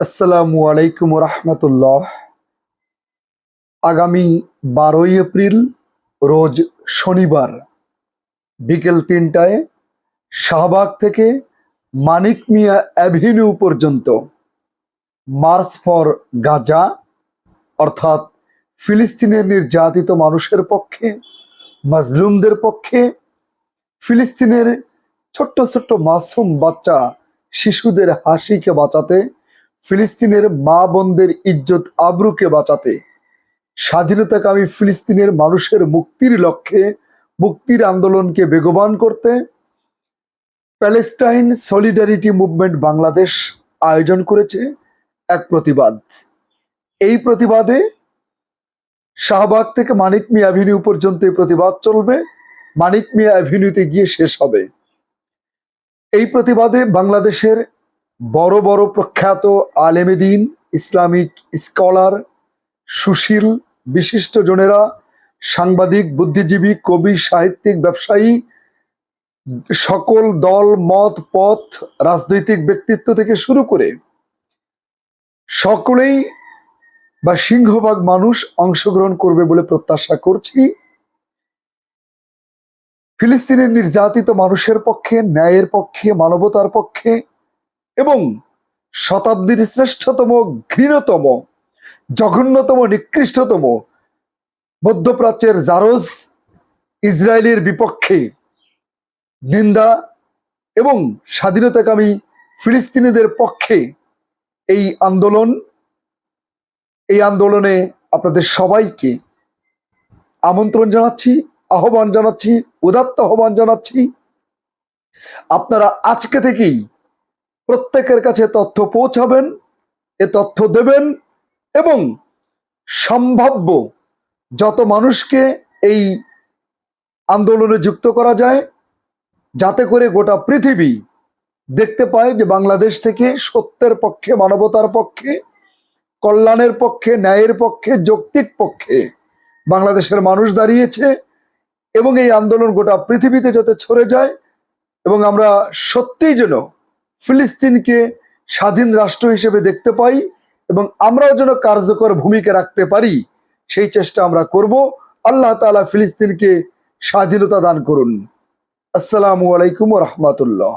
আসসালামু আলাইকুম রহমতুল্লাহ। আগামী 12ই এপ্রিল রোজ শনিবার বিকেল 3টায় শাহবাগ থেকে মানিক মিয়া অ্যাভিনিউ পর্যন্ত মার্চ ফর গাজা, অর্থাৎ ফিলিস্তিনের নির্যাতিত মানুষের পক্ষে, মাজলুমদের পক্ষে, ফিলিস্তিনের ছোট্ট ছোট্ট মাসুম বাচ্চা শিশুদের হাসিকে বাঁচাতে, ফিলিস্তিনের মা বোনদের ইজ্জত আবরুকে বাঁচাতে, স্বাধীনতাকামী ফিলিস্তিনের মানুষের মুক্তির লক্ষ্যে মুক্তির আন্দোলনকে বেগবান করতে প্যালেস্টাইন সলিডারিটি মুভমেন্ট বাংলাদেশ আয়োজন করেছে এক প্রতিবাদ। এই প্রতিবাদে শাহবাগ থেকে মানিক মিয়া অ্যাভিনিউ পর্যন্ত এই প্রতিবাদ চলবে, মানিক মিয়া অ্যাভিনিউতে গিয়ে শেষ হবে। এই প্রতিবাদে বাংলাদেশের বড় বড় প্রখ্যাত আলেমে দ্বীন, ইসলামিক স্কলার, সুশীল বিশিষ্ট জনেরা, সাংবাদিক, বুদ্ধিজীবী, কবি, সাহিত্যিক, ব্যবসায়ী, সকল দল মত পথ, রাজনৈতিক ব্যক্তিত্ব থেকে শুরু করে সকলেই বা সিংহভাগ মানুষ অংশগ্রহণ করবে বলে প্রত্যাশা করছি। ফিলিস্তিনের নির্যাতিত মানুষের পক্ষে, ন্যায়ের পক্ষে, মানবতার পক্ষে এবং শতাব্দীর শ্রেষ্ঠতম, ঘৃণতম, জঘন্যতম, নিকৃষ্টতম মধ্যপ্রাচ্যের জারজ ইসরায়েলের বিপক্ষে নিন্দা এবং স্বাধীনতাকামী ফিলিস্তিনিদের পক্ষে এই আন্দোলনে আপনাদের সবাইকে আমন্ত্রণ জানাচ্ছি, আহ্বান জানাচ্ছি, উদাত্ত আহ্বান জানাচ্ছি। আপনারা আজকে থেকেই প্রত্যেকের কাছে তথ্য পৌঁছাবেন, এ তথ্য দেবেন এবং সম্ভাব্য যত মানুষকে এই আন্দোলনে যুক্ত করা যায়, যাতে করে গোটা পৃথিবী দেখতে পায় যে বাংলাদেশ থেকে সত্যের পক্ষে, মানবতার পক্ষে, কল্যাণের পক্ষে, ন্যায়ের পক্ষে, যৌক্তিক পক্ষে বাংলাদেশের মানুষ দাঁড়িয়েছে এবং এই আন্দোলন গোটা পৃথিবীতে যাতে ছড়ে যায় এবং আমরা সত্যিই যেন ফিলিস্তিনকে স্বাধীন রাষ্ট্র হিসেবে দেখতে পাই এবং আমরাও যেন কার্যকর ভূমিকা রাখতে পারি, সেই চেষ্টা আমরা করব। আল্লাহ তাআলা ফিলিস্তিনকে স্বাধীনতা দান করুন। আসসালামু আলাইকুম ওয়া রাহমাতুল্লাহ।